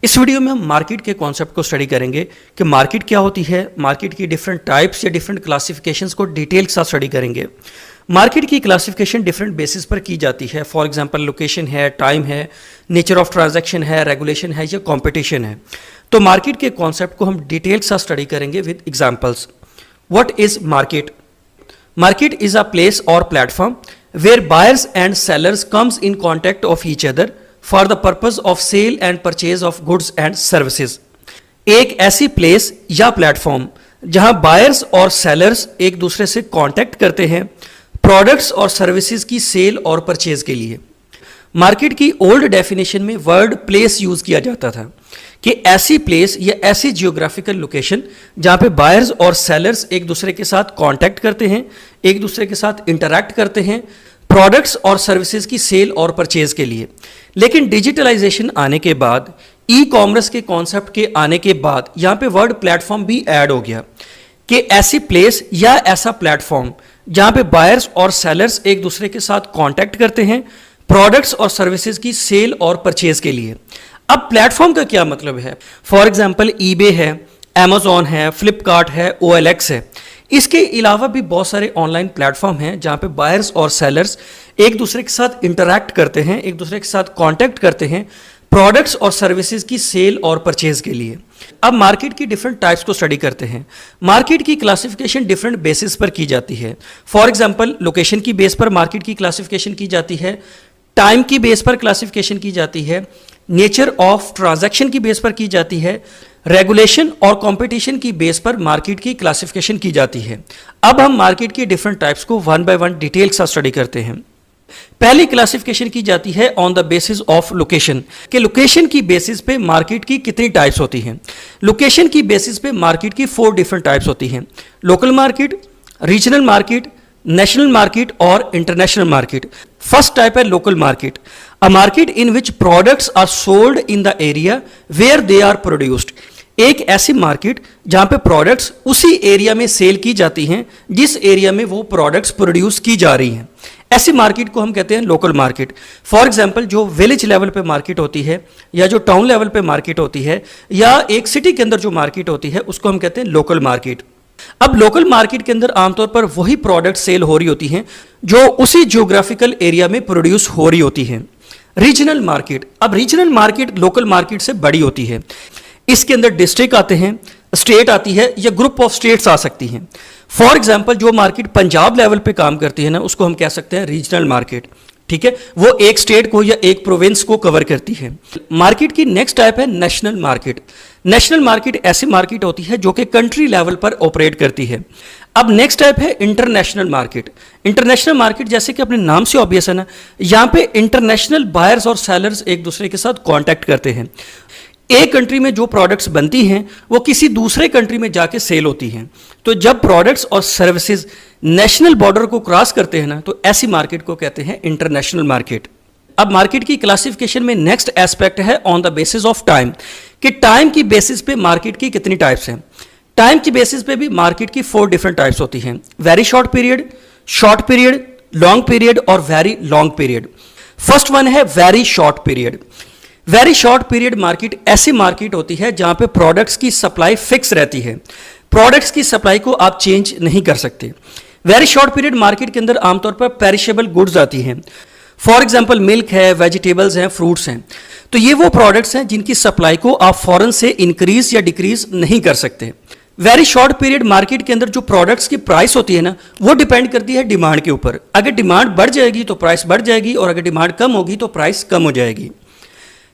इस वीडियो में हम मार्केट के कॉन्सेप्ट को स्टडी करेंगे कि मार्केट क्या होती है, मार्केट की डिफरेंट टाइप्स या डिफरेंट क्लासिफिकेशंस को डिटेल के साथ स्टडी करेंगे। मार्केट की क्लासिफिकेशन डिफरेंट बेसिस पर की जाती है। फॉर एग्जांपल लोकेशन है, टाइम है, नेचर ऑफ ट्रांजैक्शन है, रेगुलेशन है या कंपटीशन है। तो मार्केट के कॉन्सेप्ट को हम डिटेल के साथ स्टडी करेंगे with examples. What is market? Market is a place और platform where buyers and sellers comes in contact of each other for the purpose of sale and purchase of goods and services. एक ऐसी place या platform जहां buyers और sellers एक दूसरे से contact करते हैं प्रोडक्ट्स और सर्विसेज की सेल और परचेज के लिए। मार्केट की ओल्ड डेफिनेशन में वर्ड प्लेस यूज किया जाता था कि ऐसी प्लेस या ऐसी जियोग्राफिकल लोकेशन जहां पे बायर्स और सेलर्स एक दूसरे के साथ कांटेक्ट करते हैं, एक दूसरे के साथ इंटरैक्ट करते हैं प्रोडक्ट्स और सर्विसेज की सेल और परचेज के लिए। लेकिन डिजिटलाइजेशन आने के बाद, ई कॉमर्स के कॉन्सेप्ट के आने के बाद यहाँ पे वर्ड प्लेटफॉर्म भी ऐड हो गया कि ऐसी प्लेस या ऐसा प्लेटफॉर्म जहाँ पे बायर्स और सेलर्स एक दूसरे के साथ कांटेक्ट करते हैं प्रोडक्ट्स और सर्विसेज की सेल और परचेज के लिए। अब प्लेटफॉर्म का क्या मतलब है? फॉर एग्जाम्पल ईबे है, अमेजॉन है, फ्लिपकार्ट है, OLX है। इसके अलावा भी बहुत सारे ऑनलाइन प्लेटफॉर्म हैं जहां पे बायर्स और सेलर्स एक दूसरे के साथ इंटरैक्ट करते हैं, एक दूसरे के साथ कांटेक्ट करते हैं प्रोडक्ट्स और सर्विसेज की सेल और परचेज के लिए। अब मार्केट की डिफरेंट टाइप्स को स्टडी करते हैं। मार्केट की क्लासिफिकेशन डिफरेंट बेसिस पर की जाती है। फॉर एग्जांपल लोकेशन की बेस पर मार्केट की क्लासिफिकेशन की जाती है, टाइम की बेस पर क्लासिफिकेशन की जाती है, नेचर ऑफ ट्रांजैक्शन की बेस पर की जाती है, रेगुलेशन और कंपटीशन की बेस पर मार्केट की क्लासिफिकेशन की जाती है। अब हम मार्केट की डिफरेंट टाइप्स को वन बाय वन डिटेल के साथ स्टडी करते हैं। पहली क्लासिफिकेशन की जाती है on the basis of location कि लोकेशन की बेसिस पे मार्केट की कितनी टाइप्स होती हैं। लोकेशन की बेसिस पे मार्केट की 4 डिफरेंट टाइप्स होती हैं: local market, regional market, national market और इंटरनेशनल मार्केट। फर्स्ट टाइप है local market, a market in which products are sold in the area where they are produced. एक ऐसी market जहां पे प्रोडक्ट्स उसी एरिया में सेल की जाती हैं जिस एरिया में वो प्रोडक्ट्स प्रोड्यूस की जा रही हैं। ऐसी मार्केट को हम कहते हैं लोकल मार्केट। फॉर एग्जांपल जो विलेज लेवल पे मार्केट होती है या जो टाउन लेवल पे मार्केट होती है या एक सिटी के अंदर जो मार्केट होती है उसको हम कहते हैं लोकल मार्केट। अब लोकल मार्केट के अंदर आमतौर पर वही प्रोडक्ट सेल हो रही होती हैं जो उसी जियोग्राफिकल एरिया में प्रोड्यूस हो रही होती हैं। रीजनल मार्केट, अब रीजनल मार्केट लोकल मार्केट से बड़ी होती है। इसके अंदर डिस्ट्रिक्ट आते हैं, स्टेट आती है या ग्रुप ऑफ स्टेट्स आ सकती हैं। फॉर एग्जांपल जो मार्केट पंजाब लेवल पे काम करती है ना उसको हम कह सकते हैं रीजनल मार्केट। ठीक है, वो एक स्टेट को या एक प्रोविंस को कवर करती है। मार्केट की नेक्स्ट टाइप है नेशनल मार्केट। नेशनल मार्केट ऐसी मार्केट होती है जो कि कंट्री लेवल पर ऑपरेट करती है। अब नेक्स्ट टाइप है इंटरनेशनल मार्केट। इंटरनेशनल मार्केट जैसे कि अपने नाम से ऑब्वियस है ना, यहाँ पे इंटरनेशनल बायर्स और सेलर्स एक दूसरे के साथ कॉन्टैक्ट करते हैं। एक कंट्री में जो प्रोडक्ट्स बनती हैं वो किसी दूसरे कंट्री में जाके सेल होती हैं। तो जब प्रोडक्ट्स और सर्विसेज नेशनल बॉर्डर को क्रॉस करते हैं ना तो ऐसी मार्केट को कहते हैं इंटरनेशनल मार्केट। अब मार्केट की क्लासिफिकेशन में नेक्स्ट एस्पेक्ट है on the basis of time कि टाइम की बेसिस पे मार्केट की कितनी टाइप्स हैं। टाइम की बेसिस पे भी मार्केट की 4 डिफरेंट टाइप्स होती हैं: very short period, short period, long period और very long period. First one है very short period. Very short period market ऐसी मार्केट होती है जहां पे प्रोडक्ट्स की सप्लाई फिक्स रहती है, प्रोडक्ट्स की सप्लाई को आप चेंज नहीं कर सकते। वेरी शॉर्ट पीरियड मार्केट के अंदर आमतौर पर पेरिशेबल गुड्स आती हैं। फॉर एग्जांपल मिल्क है, वेजिटेबल्स हैं, फ्रूट्स हैं। तो ये वो प्रोडक्ट्स हैं जिनकी सप्लाई को आप फौरन से इंक्रीज या डिक्रीज नहीं कर सकते। वेरी शॉर्ट पीरियड मार्केट के अंदर जो प्रोडक्ट्स की प्राइस होती है ना वो डिपेंड करती है डिमांड के ऊपर। अगर डिमांड बढ़ जाएगी तो प्राइस बढ़ जाएगी और अगर डिमांड कम होगी तो प्राइस कम हो जाएगी।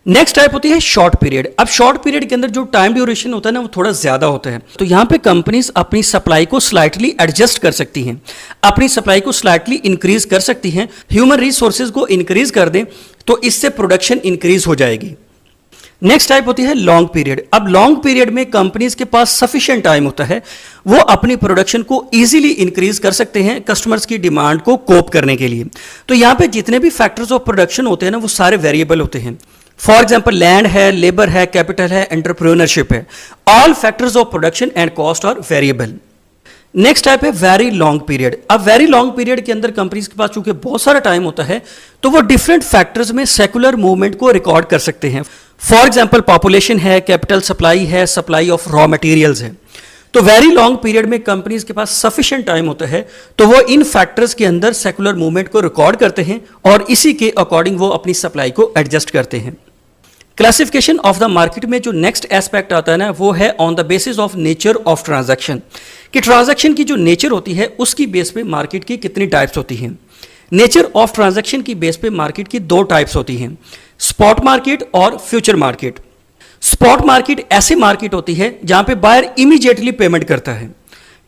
नेक्स्ट टाइप होती है शॉर्ट पीरियड। अब शॉर्ट पीरियड के अंदर जो टाइम ड्यूरेशन होता है ना वो थोड़ा ज्यादा होता है। तो यहाँ पे कंपनीज अपनी सप्लाई को स्लाइटली एडजस्ट कर सकती हैं, अपनी सप्लाई को स्लाइटली इंक्रीज कर सकती हैं। ह्यूमन रिसोर्सेज को इंक्रीज कर दें तो इससे प्रोडक्शन इंक्रीज हो जाएगी। नेक्स्ट टाइप होती है लॉन्ग पीरियड। अब लॉन्ग पीरियड में कंपनीज के पास सफिशिएंट टाइम होता है, वो अपनी प्रोडक्शन को इजीली इंक्रीज कर सकते हैं कस्टमर्स की डिमांड को कोप करने के लिए। तो यहाँ पे जितने भी फैक्टर्स ऑफ प्रोडक्शन होते हैं ना वो सारे वेरिएबल होते हैं। फॉर एग्जाम्पल लैंड है, लेबर है, कैपिटल है, एंटरप्रेन्योरशिप है। All factors of production and cost are variable. Next type है वेरी लॉन्ग पीरियड। अब वेरी लॉन्ग पीरियड के अंदर कंपनीज के पास चूंकि बहुत सारा टाइम होता है तो वो डिफरेंट फैक्टर्स में सेकुलर मूवमेंट को रिकॉर्ड कर सकते हैं। फॉर एग्जाम्पल पॉपुलेशन है, कैपिटल सप्लाई है, सप्लाई ऑफ रॉ मटेरियल्स है। तो वेरी लॉन्ग पीरियड में कंपनीज के पास सफिशिएंट टाइम होता है, तो वो इन फैक्टर्स के अंदर सेकुलर मूवमेंट को रिकॉर्ड करते हैं और इसी के अकॉर्डिंग वो अपनी सप्लाई को एडजस्ट करते हैं। क्लासिफिकेशन ऑफ द मार्केट में जो नेक्स्ट एस्पेक्ट आता है ना, वो है on the basis of nature of transaction, कि ट्रांजैक्शन की जो नेचर होती है उसकी बेस पे मार्केट की कितनी टाइप्स होती हैं। नेचर ऑफ ट्रांजैक्शन की बेस पे मार्केट की दो टाइप्स होती हैं, स्पॉट मार्केट और फ्यूचर मार्केट। स्पॉट मार्केट ऐसी मार्केट होती है जहां पे बायर इमीडिएटली पेमेंट करता है,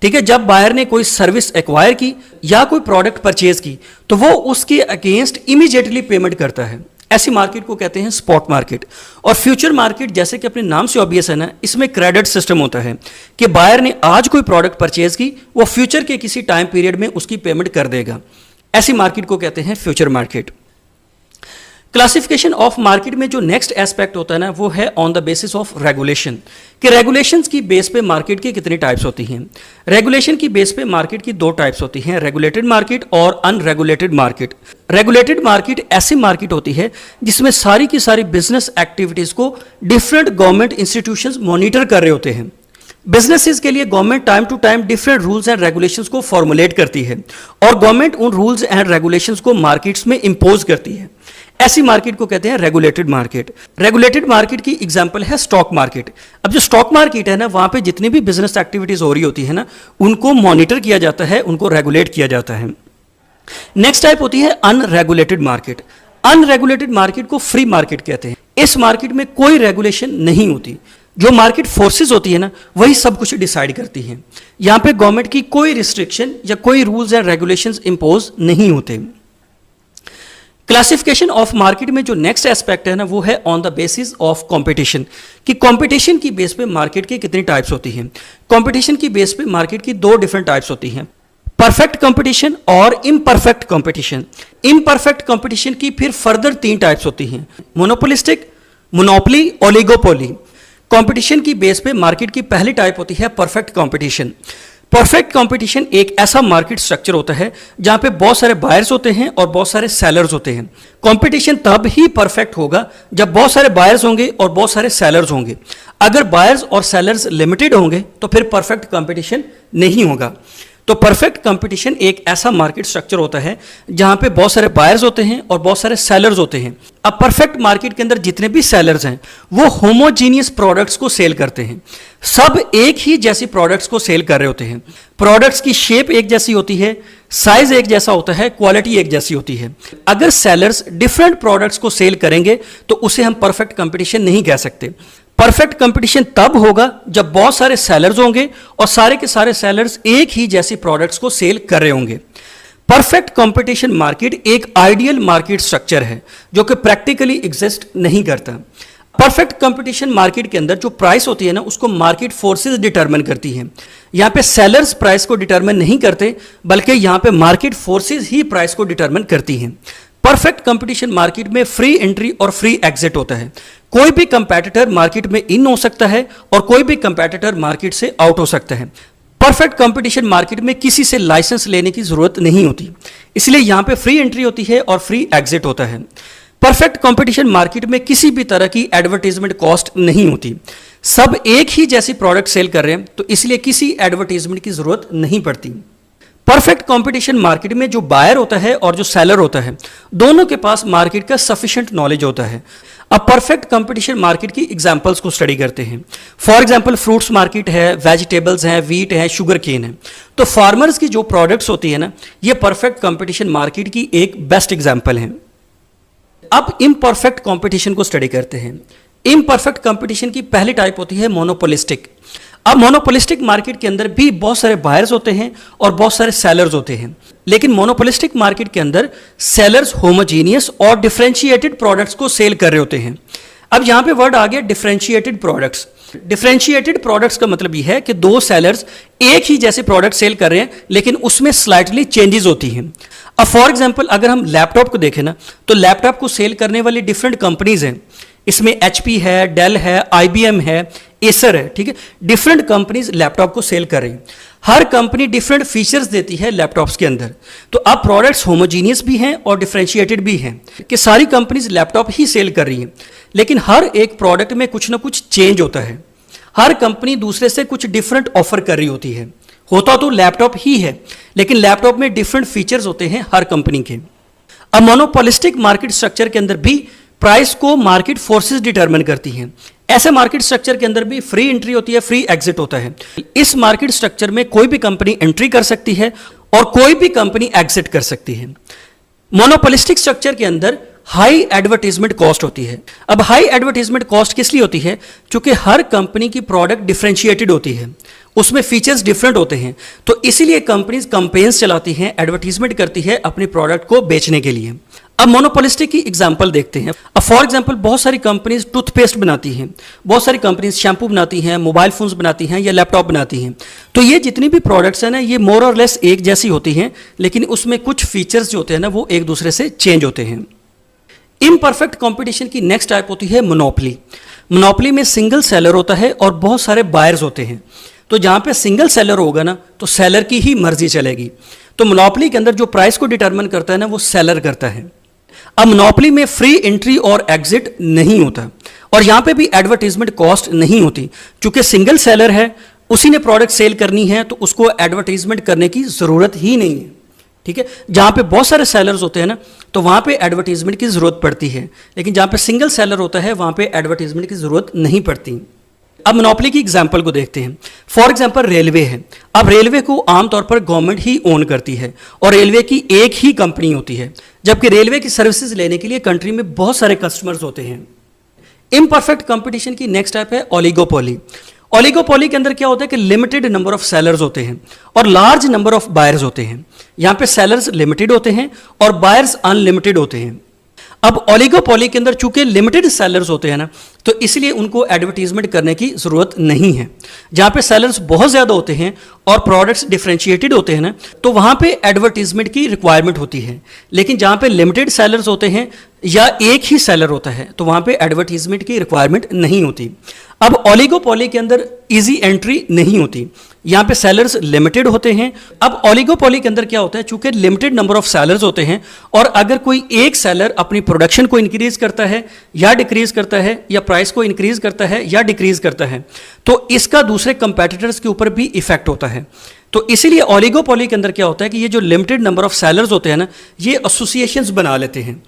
ठीक है। जब बायर ने कोई सर्विस एक्वायर की या कोई प्रोडक्ट परचेज की तो वो उसके अगेंस्ट इमीडिएटली पेमेंट करता है, ऐसी मार्केट को कहते हैं स्पॉट मार्केट। और फ्यूचर मार्केट जैसे कि अपने नाम से ऑब्वियस है ना, इसमें क्रेडिट सिस्टम होता है कि बायर ने आज कोई प्रोडक्ट परचेज की, वो फ्यूचर के किसी टाइम पीरियड में उसकी पेमेंट कर देगा, ऐसी मार्केट को कहते हैं future market. Classification of market में जो नेक्स्ट एस्पेक्ट होता है ना, वो है on the basis of regulation, कि रेगुलेशंस की बेस पे मार्केट की कितनी टाइप्स होती हैं। रेगुलेशन की बेस पे मार्केट की दो टाइप्स होती हैं, रेगुलेटेड मार्केट और अनरेगुलेटेड मार्केट। रेगुलेटेड मार्केट ऐसी मार्केट होती है जिसमें सारी की सारी बिजनेस एक्टिविटीज को डिफरेंट गवर्नमेंट इंस्टीट्यूशंस मॉनिटर कर रहे होते हैं। बिजनेसेस के लिए government time to time different rules and regulations को फॉर्मुलेट करती है और गवर्नमेंट उन रूल्स एंड रेगुलेशंस को मार्केट्स में इंपोज करती है, ऐसी मार्केट को कहते हैं रेगुलेटेड मार्केट। रेगुलेटेड मार्केट की एग्जांपल है स्टॉक मार्केट। अब जो स्टॉक मार्केट है ना, वहां पे जितनी भी बिजनेस एक्टिविटीज हो रही होती है ना, उनको मॉनिटर किया जाता है, उनको रेगुलेट किया जाता है। नेक्स्ट टाइप होती है अनरेगुलेटेड मार्केट। अनरेगुलेटेड मार्केट को फ्री मार्केट कहते हैं। इस मार्केट में कोई रेगुलेशन नहीं होती, जो मार्केट फोर्सेस होती है ना, वही सब कुछ डिसाइड करती हैं। यहां पे गवर्नमेंट की कोई रिस्ट्रिक्शन या कोई रूल्स एंड रेगुलेशंस इंपोज नहीं होते। क्लासिफिकेशन ऑफ मार्केट में जो नेक्स्ट एस्पेक्ट है ना, वो है on the basis of competition, कि कंपटीशन की बेस पे मार्केट की कितनी टाइप्स होती हैं। कंपटीशन की बेस पे मार्केट की दो डिफरेंट टाइप्स होती हैं, परफेक्ट कंपटीशन और इम्परफेक्ट कंपटीशन। इम्परफेक्ट कंपटीशन की फिर फर्दर तीन टाइप्स होती हैं, मोनोपोलिस्टिक, मोनोपोली, ओलिगोपोली। कंपटीशन की बेस पे मार्केट की पहली टाइप होती है परफेक्ट कंपटीशन। परफेक्ट कंपटीशन एक ऐसा मार्केट स्ट्रक्चर होता है जहां पे बहुत सारे बायर्स होते हैं और बहुत सारे सेलर्स होते हैं। कंपटीशन तब ही परफेक्ट होगा जब बहुत सारे बायर्स होंगे और बहुत सारे सेलर्स होंगे। अगर बायर्स और सेलर्स लिमिटेड होंगे तो फिर परफेक्ट कंपटीशन नहीं होगा। तो परफेक्ट कंपटीशन एक ऐसा मार्केट स्ट्रक्चर होता है जहां पे बहुत सारे बायर्स होते हैं और बहुत सारे सेलर्स होते हैं। अब परफेक्ट मार्केट के अंदर जितने भी सेलर्स हैं वो होमोजीनियस प्रोडक्ट्स को सेल करते हैं, सब एक ही जैसी प्रोडक्ट्स को सेल कर रहे होते हैं। प्रोडक्ट्स की शेप एक जैसी होती है, साइज एक जैसा होता है, क्वालिटी एक जैसी होती है। अगर सेलर्स डिफरेंट प्रोडक्ट्स को सेल करेंगे तो उसे हम परफेक्ट कंपटीशन नहीं कह सकते। परफेक्ट कंपटीशन तब होगा जब बहुत सारे सेलर्स होंगे और सारे के सारे सेलर्स एक ही जैसी प्रोडक्ट्स को सेल कर रहे होंगे। परफेक्ट कंपटीशन मार्केट एक आइडियल मार्केट स्ट्रक्चर है जो कि प्रैक्टिकली एग्जिस्ट नहीं करता। परफेक्ट कंपटीशन मार्केट के अंदर जो प्राइस होती है ना, उसको मार्केट फोर्सेस डिटरमिन करती हैं। यहाँ पे सेलर्स प्राइस को डिटरमिन नहीं करते, बल्कि यहाँ पे मार्केट फोर्सेस ही प्राइस को डिटरमिन करती हैं। परफेक्ट कंपटीशन मार्केट में फ्री एंट्री और फ्री एग्जिट होता है। कोई भी कंपैटिटर मार्केट में इन हो सकता है और कोई भी कंपैटिटर मार्केट से आउट हो सकता है। परफेक्ट कंपटीशन मार्केट में किसी से लाइसेंस लेने की जरूरत नहीं होती, इसलिए यहां पे फ्री एंट्री होती है और फ्री एग्जिट होता है। परफेक्ट कंपटीशन मार्केट में किसी भी तरह की एडवर्टाइजमेंट कॉस्ट नहीं होती, सब एक ही जैसी प्रोडक्ट सेल कर रहे हैं, तो इसलिए किसी एडवर्टाइजमेंट की जरूरत नहीं पड़ती। परफेक्ट कंपटीशन मार्केट में जो बायर होता है और जो सेलर होता है, दोनों के पास मार्केट का सफिशिएंट नॉलेज होता है। अब परफेक्ट कंपटीशन मार्केट की एग्जांपल्स को स्टडी करते हैं। फॉर एग्जांपल फ्रूट्स मार्केट है, वेजिटेबल्स हैं, वीट है, शुगर केन है। तो फार्मर्स की जो प्रोडक्ट्स होती है ना, ये परफेक्ट कंपटीशन मार्केट की एक बेस्ट एग्जांपल है। अब इम्परफेक्ट कंपटीशन को स्टडी करते हैं। इम्परफेक्ट कंपटीशन की पहली टाइप होती है मोनोपोलिस्टिक। अब मोनोपोलिस्टिक मार्केट के अंदर भी बहुत सारे बायर्स होते हैं और बहुत सारे सेलर्स होते हैं, लेकिन मोनोपोलिस्टिक मार्केट के अंदर सेलर्स होमोजीनियस और डिफरेंशिएटेड प्रोडक्ट्स को सेल कर रहे होते हैं। अब यहां पे वर्ड आ गया डिफरेंशिएटेड प्रोडक्ट्स। डिफरेंशिएटेड प्रोडक्ट्स का मतलब यह है कि दो सेलर्स एक ही जैसे प्रोडक्ट सेल कर रहे हैं, लेकिन उसमें स्लाइटली चेंजेस होती हैं। अब फॉर एग्जांपल अगर हम लैपटॉप को देखें ना, तो लैपटॉप को सेल करने वाली डिफरेंट कंपनीज हैं। इसमें HP है, डेल है, IBM है, एसर है, ठीक है, डिफरेंट कंपनीज लैपटॉप को सेल कर रही हैं। हर कंपनी डिफरेंट फीचर्स देती है लैपटॉप्स के अंदर। तो अब प्रोडक्ट्स होमोजीनियस भी हैं और डिफरेंशिएटेड भी हैं कि सारी कंपनीज लैपटॉप ही सेल कर रही हैं, लेकिन हर एक प्रोडक्ट में कुछ ना कुछ चेंज होता है। हर कंपनी दूसरे से कुछ डिफरेंट ऑफर कर रही होती है। होता तो लैपटॉप ही है, लेकिन लैपटॉप में डिफरेंट फीचर्स होते हैं हर कंपनी के। अब मोनोपोलिस्टिक मार्केट स्ट्रक्चर के अंदर भी प्राइस को मार्केट फोर्सेस डिटरमिन करती हैं। ऐसे मार्केट स्ट्रक्चर के अंदर भी फ्री एंट्री होती है, फ्री एग्जिट होता है। इस मार्केट स्ट्रक्चर में कोई भी कंपनी एंट्री कर सकती है और कोई भी कंपनी एग्जिट कर सकती है। मोनोपोलिस्टिक स्ट्रक्चर के अंदर हाई एडवर्टाइजमेंट कॉस्ट होती है। अब हाई एडवर्टाइजमेंट कॉस्ट किस लिए होती है? क्योंकि हर कंपनी की प्रोडक्ट डिफरेंशिएटेड होती है, उसमें फीचर्स डिफरेंट होते हैं, तो इसीलिए कंपनीज कैंपेन्स चलाती हैं, एडवर्टाइजमेंट करती है अपनी प्रोडक्ट को बेचने के लिए। अब मोनोपोलिस्टिक की एग्जांपल देखते हैं। अब फॉर एग्जांपल बहुत सारी कंपनीज टूथपेस्ट बनाती हैं, बहुत सारी कंपनीज शैम्पू बनाती हैं, मोबाइल फोन्स बनाती हैं या लैपटॉप बनाती हैं। तो ये जितनी भी प्रोडक्ट्स हैं ना, ये मोर और लेस एक जैसी होती हैं, लेकिन उसमें कुछ फीचर्स जो होते हैं ना, वो एक दूसरे से चेंज होते हैं। इम्परफेक्ट कंपटीशन की नेक्स्ट टाइप होती है मोनोपोली। मोनोपोली में सिंगल सेलर होता है और बहुत सारे बायर्स होते हैं। तो जहां पे सिंगल सेलर होगा ना, तो सेलर की ही मर्जी चलेगी। तो मोनोपोली के अंदर जो प्राइस को डिटरमिन करता है ना, वो सेलर करता है। अब मोनोपोली में फ्री एंट्री और एग्जिट नहीं होता, और यहां पे भी एडवर्टाइजमेंट कॉस्ट नहीं होती, क्योंकि सिंगल सेलर है, उसी ने प्रोडक्ट सेल करनी है, तो उसको एडवर्टाइजमेंट करने की जरूरत ही नहीं है। ठीक है, जहां पे बहुत सारे सेलर्स होते हैं ना, तो वहां पे एडवर्टाइजमेंट की जरूरत पड़ती है, लेकिन जहां पे सिंगल सेलर होता है वहां पे एडवर्टाइजमेंट की जरूरत नहीं पड़ती। अब मोनोपोली की एग्जांपल को देखते हैं। फॉर एग्जांपल रेलवे है। अब रेलवे को आमतौर पर गवर्नमेंट ही ओन करती है और रेलवे की एक ही कंपनी होती है, जबकि रेलवे की सर्विसेज लेने के लिए कंट्री में बहुत सारे कस्टमर्स होते हैं। इम्परफेक्ट कंपटीशन की नेक्स्ट टाइप है ओलिगोपोली। ओलिगोपोली के अंदर क्या होता है कि लिमिटेड नंबर ऑफ सेलर्स होते हैं और लार्ज नंबर ऑफ बायर्स होते हैं। यहां पे सेलर्स लिमिटेड होते हैं और बायर्स अनलिमिटेड होते हैं। अब ओलिगोपोली के अंदर चूंकि लिमिटेड सेलर्स होते हैं ना, तो इसलिए उनको एडवर्टाइजमेंट करने की जरूरत नहीं है। जहां पे सेलर्स बहुत ज्यादा होते हैं और प्रोडक्ट्स डिफरेंशिएटेड होते हैं ना, तो वहां पे एडवर्टाइजमेंट की रिक्वायरमेंट होती है। लेकिन जहां पे लिमिटेड सेलर्स होते हैं या एक ही सेलर होता है, तो वहां पे एडवर्टाइजमेंट की रिक्वायरमेंट नहीं होती। अब ओलिगोपोली के अंदर इजी एंट्री नहीं होती, यहाँ पे सेलर्स लिमिटेड होते हैं। अब ओलिगोपोली के अंदर क्या होता है, चूंकि लिमिटेड नंबर ऑफ सेलर्स होते हैं और अगर कोई एक सेलर अपनी प्रोडक्शन को इंक्रीज करता है या डिक्रीज करता है, या प्राइस को इंक्रीज करता है या डिक्रीज करता है, तो इसका दूसरे कंपेटिटर्स के ऊपर भी इफेक्ट होता है। तो इसीलिए ओलिगोपोली के अंदर क्या होता है कि ये जो लिमिटेड नंबर ऑफ सेलर्स होते हैं ना, ये एसोसिएशंस बना लेते हैं,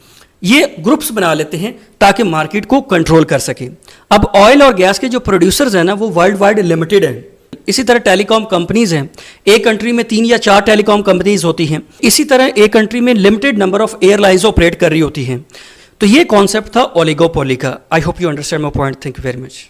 ये ग्रुप्स बना लेते हैं ताकि मार्केट को कंट्रोल कर सके। अब ऑयल और गैस के जो प्रोड्यूसर्स हैं ना, वो वर्ल्ड वाइड लिमिटेड हैं। इसी तरह टेलीकॉम कंपनीज हैं, एक कंट्री में 3 या 4 टेलीकॉम कंपनीज होती हैं। इसी तरह एक कंट्री में limited number of airlines operate कर रही होती हैं। तो ये कॉन्सेप्ट था ओलिगोपोली का। I hope you understand my point. Thank you very much.